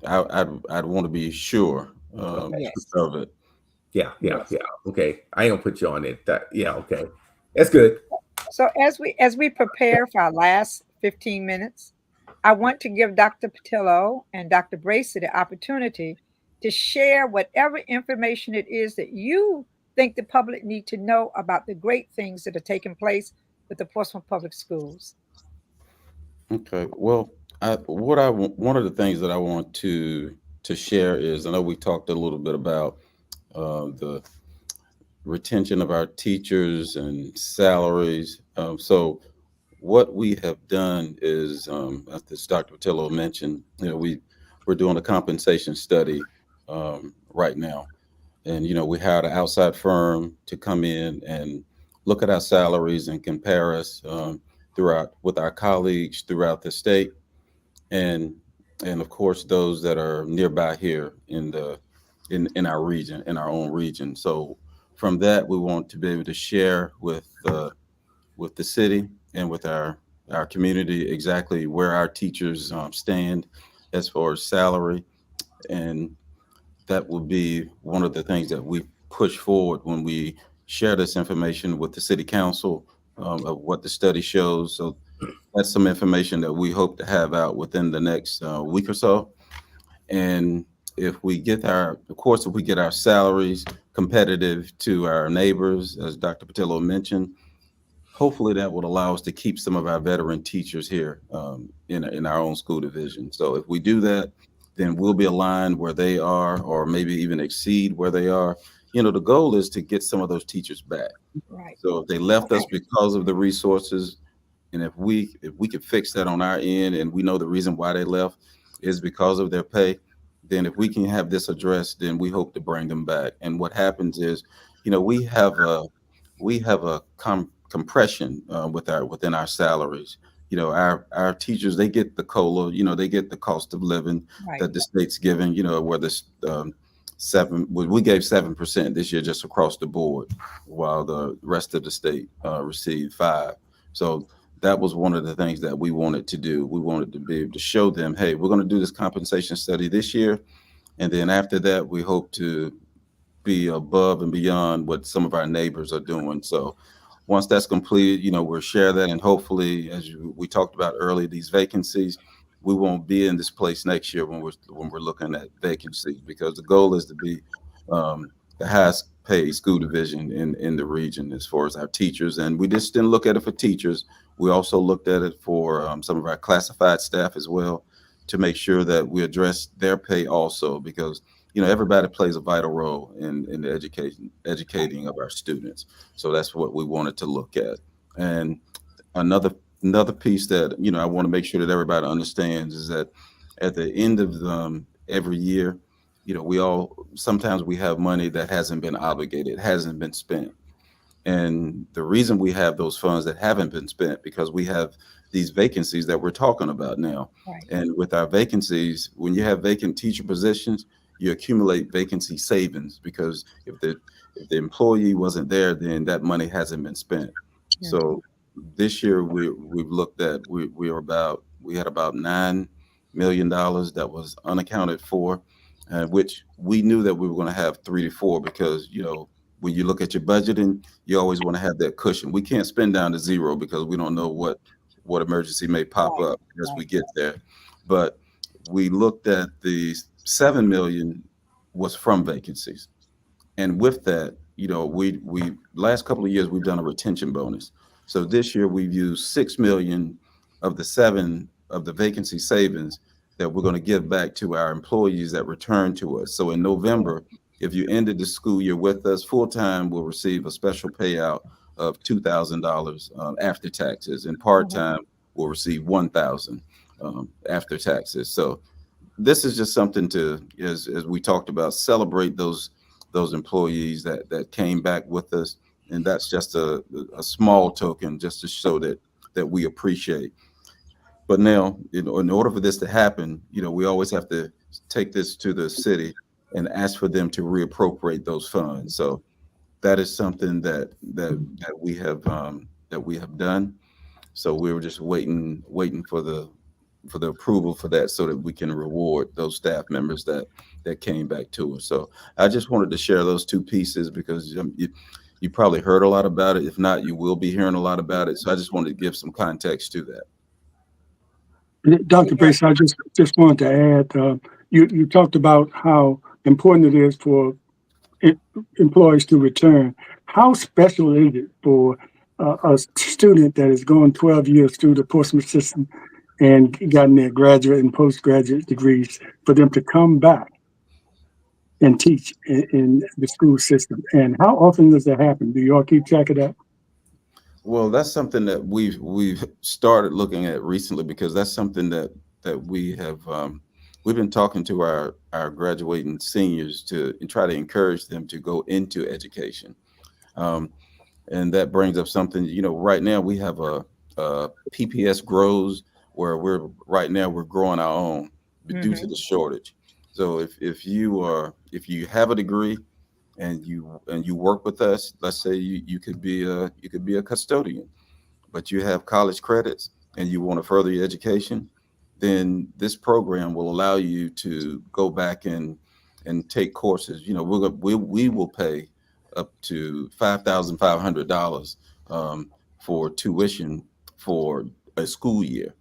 I'd want to be sure of it. Yeah. Okay. I ain't gonna put you on it. Okay. That's good. So as we prepare for our last 15 minutes, I want to give Dr. Patillo and Dr. Bracy the opportunity to share whatever information it is that you think the public need to know about the great things that are taking place with the Portsmouth Public Schools. Okay. Well, one of the things that I want to share is, I know we talked a little bit about the retention of our teachers and salaries. So what we have done is, as Dr. Patillo mentioned, we're doing a compensation study right now. And, we hired an outside firm to come in and look at our salaries and compare us throughout with our colleagues throughout the state. And of course, those that are nearby here in our region, in our own region. So from that, we want to be able to share with the city and with our community exactly where our teachers stand as far as salary. And that will be one of the things that we push forward when we share this information with the city council of what the study shows. So that's some information that we hope to have out within the next week or so. And if we get our salaries competitive to our neighbors, as Dr. Patillo mentioned, hopefully that would allow us to keep some of our veteran teachers here in our own school division. So if we do that, then we'll be aligned where they are, or maybe even exceed where they are. The goal is to get some of those teachers back. Right. So if they left us because of the resources, and if we could fix that on our end, and we know the reason why they left is because of their pay, then if we can have this addressed, then we hope to bring them back. And what happens is, we have a compression within our salaries. Our teachers, they get the COLA, they get the cost of living Right. that the state's giving, where this we gave 7% this year just across the board, while the rest of the state received 5%. So that was one of the things that we wanted to do. We wanted to be able to show them, hey, we're going to do this compensation study this year. And then after that, we hope to be above and beyond what some of our neighbors are doing. So once that's completed, we'll share that. And hopefully, we talked about earlier, these vacancies, we won't be in this place next year when we're looking at vacancies, because the goal is to be the highest paid school division in the region as far as our teachers. And we just didn't look at it for teachers. We also looked at it for some of our classified staff as well, to make sure that we address their pay also, because everybody plays a vital role in the educating of our students. So that's what we wanted to look at. And another piece that I want to make sure that everybody understands is that at the end of every year, sometimes we have money that hasn't been obligated, hasn't been spent. And the reason we have those funds that haven't been spent, because we have these vacancies that we're talking about now. Right. And with our vacancies, when you have vacant teacher positions, you accumulate vacancy savings, because if the employee wasn't there, then that money hasn't been spent. Yeah. So this year we've looked at, we had about $9 million that was unaccounted for, which we knew that we were going to have 3 to 4, because when you look at your budgeting, you always want to have that cushion. We can't spend down to zero, because we don't know what emergency may pop up as we get there. But we looked at the $7 million was from vacancies. And with that, we last couple of years, we've done a retention bonus. So this year we've used $6 million of the 7 of the vacancy savings that we're going to give back to our employees that return to us. So in November, if you ended the school year with us full-time, we'll receive a special payout of $2,000 after taxes, and part-time will receive $1,000 after taxes. So this is just something to, as we talked about, celebrate those employees that came back with us. And that's just a small token, just to show that we appreciate. But now, in order for this to happen, we always have to take this to the city and ask for them to reappropriate those funds. So that is something that we have done. So we were just waiting for the approval for that, so that we can reward those staff members that came back to us. So I just wanted to share those 2 pieces, because you probably heard a lot about it. If not, you will be hearing a lot about it. So I just wanted to give some context to that. Dr. Bracy, I just wanted to add, you talked about how important it is for employees to return. How special is it for a student that has gone 12 years through the Portsmouth system and gotten their graduate and postgraduate degrees, for them to come back and teach in the school system? And how often does that happen? Do you all keep track of that? Well, that's something that we've started looking at recently, because that's something that we have we've been talking to our graduating seniors and try to encourage them to go into education. And that brings up something, right now we have a PPS grows, where we're growing our own due to the shortage. So if you have a degree and you work with us, let's say you could be a custodian, but you have college credits and you want to further your education, then this program will allow you to go back and take courses. We will pay up to $5,500 for tuition for a school year.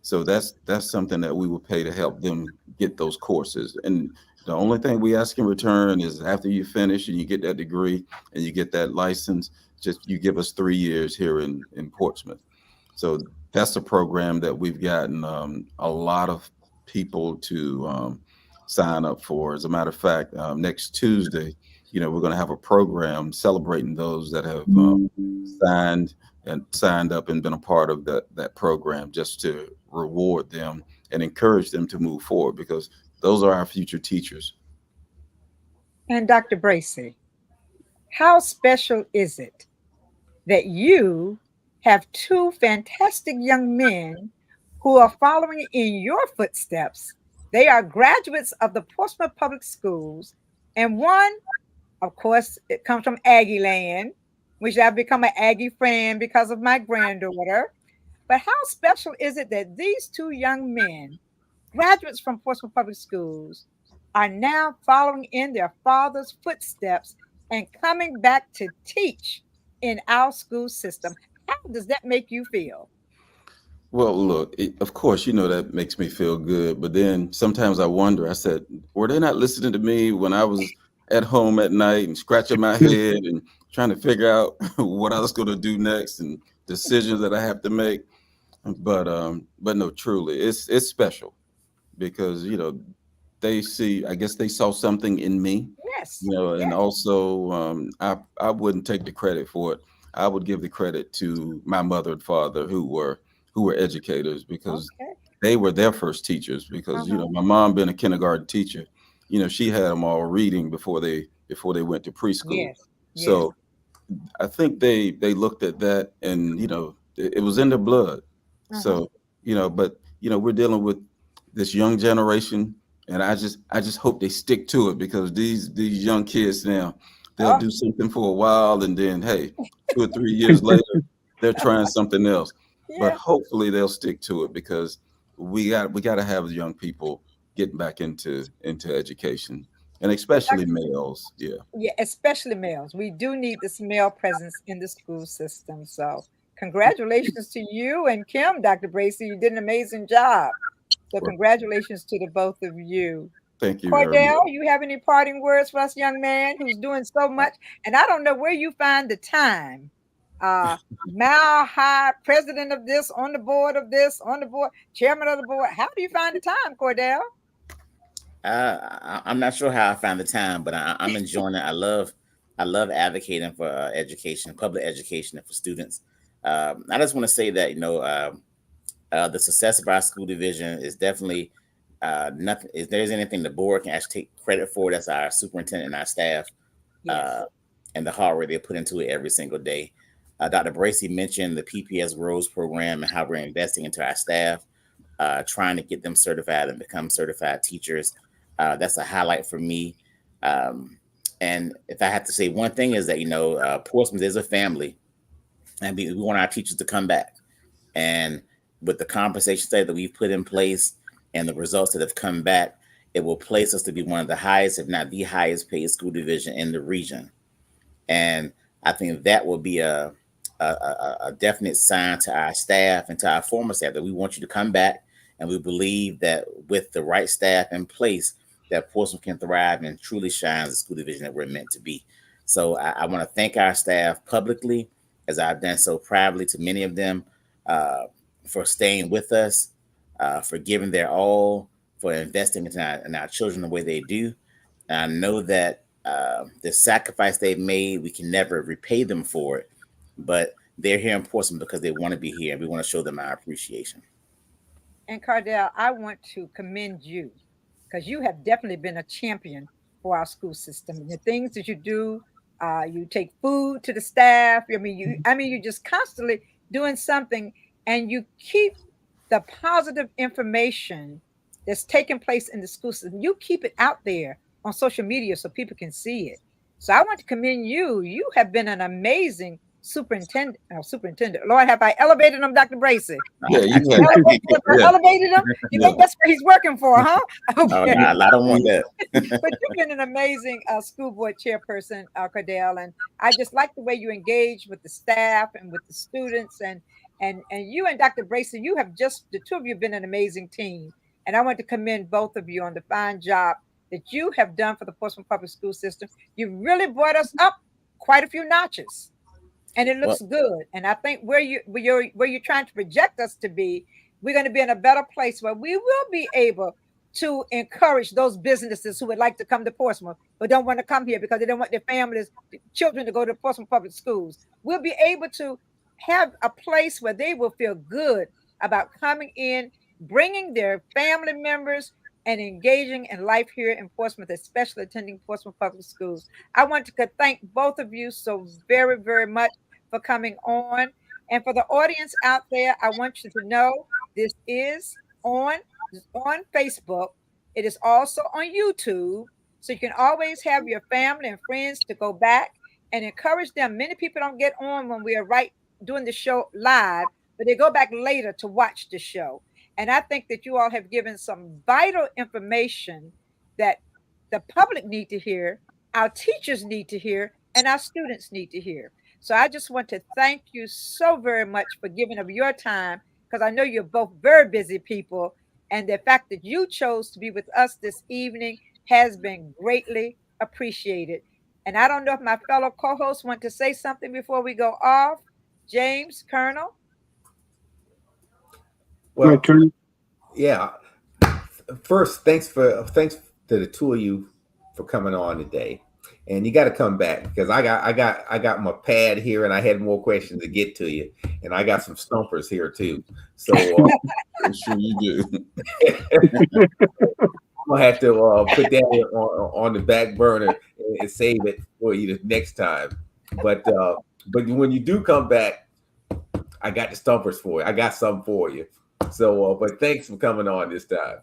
So that's something that we will pay to help them get those courses. And the only thing we ask in return is, after you finish and you get that degree and you get that license, just you give us 3 years here in Portsmouth. So that's a program that we've gotten a lot of people to sign up for. As a matter of fact, next Tuesday, we're going to have a program celebrating those that have signed up and been a part of that program, just to reward them and encourage them to move forward, because those are our future teachers. And Dr. Bracy, how special is it that you have two fantastic young men who are following in your footsteps. They are graduates of the Portsmouth Public Schools, and one, of course, it comes from Aggie Land, which I've become an Aggie fan because of my granddaughter. But how special is it that these two young men, graduates from Portsmouth Public Schools, are now following in their father's footsteps and coming back to teach in our school system? How does that make you feel? Well, look, of course, that makes me feel good. But then sometimes I wonder, I said, were they not listening to me when I was at home at night and scratching my head and trying to figure out what I was going to do next and decisions that I have to make? But no, truly, it's special because, I guess they saw something in me, Yes, and yes. also I wouldn't take the credit for it. I would give the credit to my mother and father who were educators because Okay. they were their first teachers because Uh-huh. my mom being a kindergarten teacher, she had them all reading before they went to preschool. Yes, yes. So I think they looked at that and it was in their blood. Uh-huh. So but we're dealing with this young generation, and I just hope they stick to it because these young kids now they'll Oh, do something for a while and then hey, 2 or 3 years later they're trying something else. But yes. hopefully they'll stick to it because we got to have the young people getting back into education and Well, especially males. Yeah. yeah, especially males. We do need this male presence in the school system. So, congratulations to you and Kim, Dr. Bracy. You did an amazing job. So, Well, congratulations to the both of you. thank you very much. Cordell, you have any parting words for us, young man who's doing so much? And I don't know where you find the time. Mile high president of this, on the board of this, on the board, chairman of the board. How do you find the time, Cordell? I'm not sure how I found the time, but I'm enjoying it. I love advocating for education, public education, and for students. I just want to say that the success of our school division is definitely nothing. If there's anything the board can actually take credit for, that's our superintendent and our staff, Yes. uh, and the hard work they put into it every single day. Dr. Bracy mentioned the PPS Rose program and how we're investing into our staff, trying to get them certified and become certified teachers. That's a highlight for me. Um, and if I have to say one thing is that Portsmouth is a family, and we want our teachers to come back. And with the compensation study that we've put in place and the results that have come back, it will place us to be one of the highest, if not the highest paid school division in the region. And I think that will be a definite sign to our staff and to our former staff that we want you to come back. And we believe that with the right staff in place, that Portsmouth can thrive and truly shine as a school division that we're meant to be. So I want to thank our staff publicly, as I've done so proudly to many of them, uh, for staying with us, for giving their all, for investing in our children the way they do. And I know that the sacrifice they've made, we can never repay them for it, but they're here in Portsmouth because they want to be here, and we want to show them our appreciation. And Cardell, I want to commend you because you have definitely been a champion for our school system. And the things that you do, you take food to the staff. You're just constantly doing something, and you keep the positive information that's taking place in the school system. You keep it out there on social media so people can see it. So I want to commend you. You have been an amazing superintendent. Superintendent. Lord, have I elevated him, Dr. Bracy? Yeah, you I have. Yeah, Elevated him. You yeah. think that's what he's working for, huh? Oh, Okay. no, I don't want that. But you've been an amazing school board chairperson, Cardell, and I just like the way you engage with the staff and with the students, and you and Dr. Bracy, you have just the two of you have been an amazing team, and I want to commend both of you on the fine job that you have done for the Portsmouth Public School System. You really brought us up quite a few notches, and it Well, looks good. And I think where you're trying to project us to be, we're going to be in a better place where we will be able to encourage those businesses who would like to come to Portsmouth but don't want to come here because they don't want their families, children to go to Portsmouth Public Schools. We'll be able to have a place where they will feel good about coming in, bringing their family members, and engaging in life here in Portsmouth, especially attending Portsmouth Public Schools. I want to thank both of you so very, very much for coming on. And for the audience out there, I want you to know this is on Facebook. It is also on YouTube. So you can always have your family and friends to go back and encourage them. Many people don't get on when we are doing the show live, but they go back later to watch the show. And I think that you all have given some vital information that the public need to hear, our teachers need to hear, and our students need to hear. So I just want to thank you so very much for giving up your time, because I know you're both very busy people. And the fact that you chose to be with us this evening has been greatly appreciated. And I don't know if my fellow co-hosts want to say something before we go off. James, Colonel? Well, Right, Colonel. yeah. First, thanks to the two of you for coming on today. And you got to come back, because I got my pad here, and I had more questions to get to you, and I got some stumpers here too. So I'm sure you do. I'm gonna have to put that on the back burner and save it for you the next time. But when you do come back, I got the stumpers for you. I got some for you. So, but thanks for coming on this time.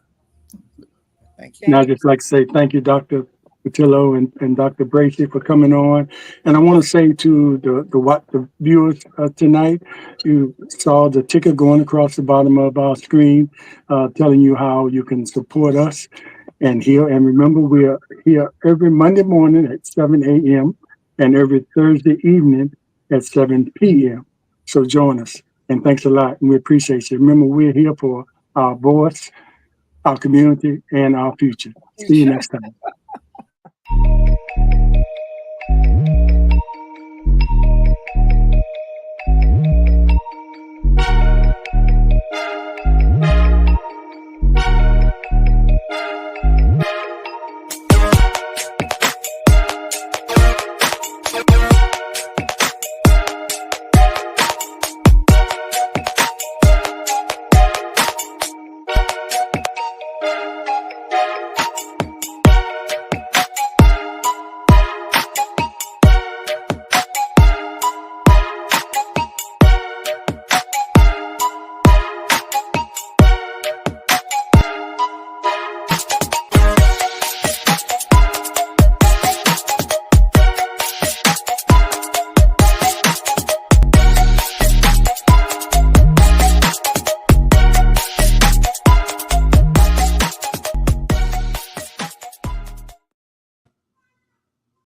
Thank you. And I'd just like to say thank you, Dr. Patillo and Dr. Bracy, for coming on. And I want to say to the viewers tonight, you saw the ticker going across the bottom of our screen, telling you how you can support us and here. And remember, we are here every Monday morning at 7 a.m. and every Thursday evening at 7 p.m. So join us. And thanks a lot. And we appreciate you. Remember, we're here for our voice, our community, and our future. See you next time.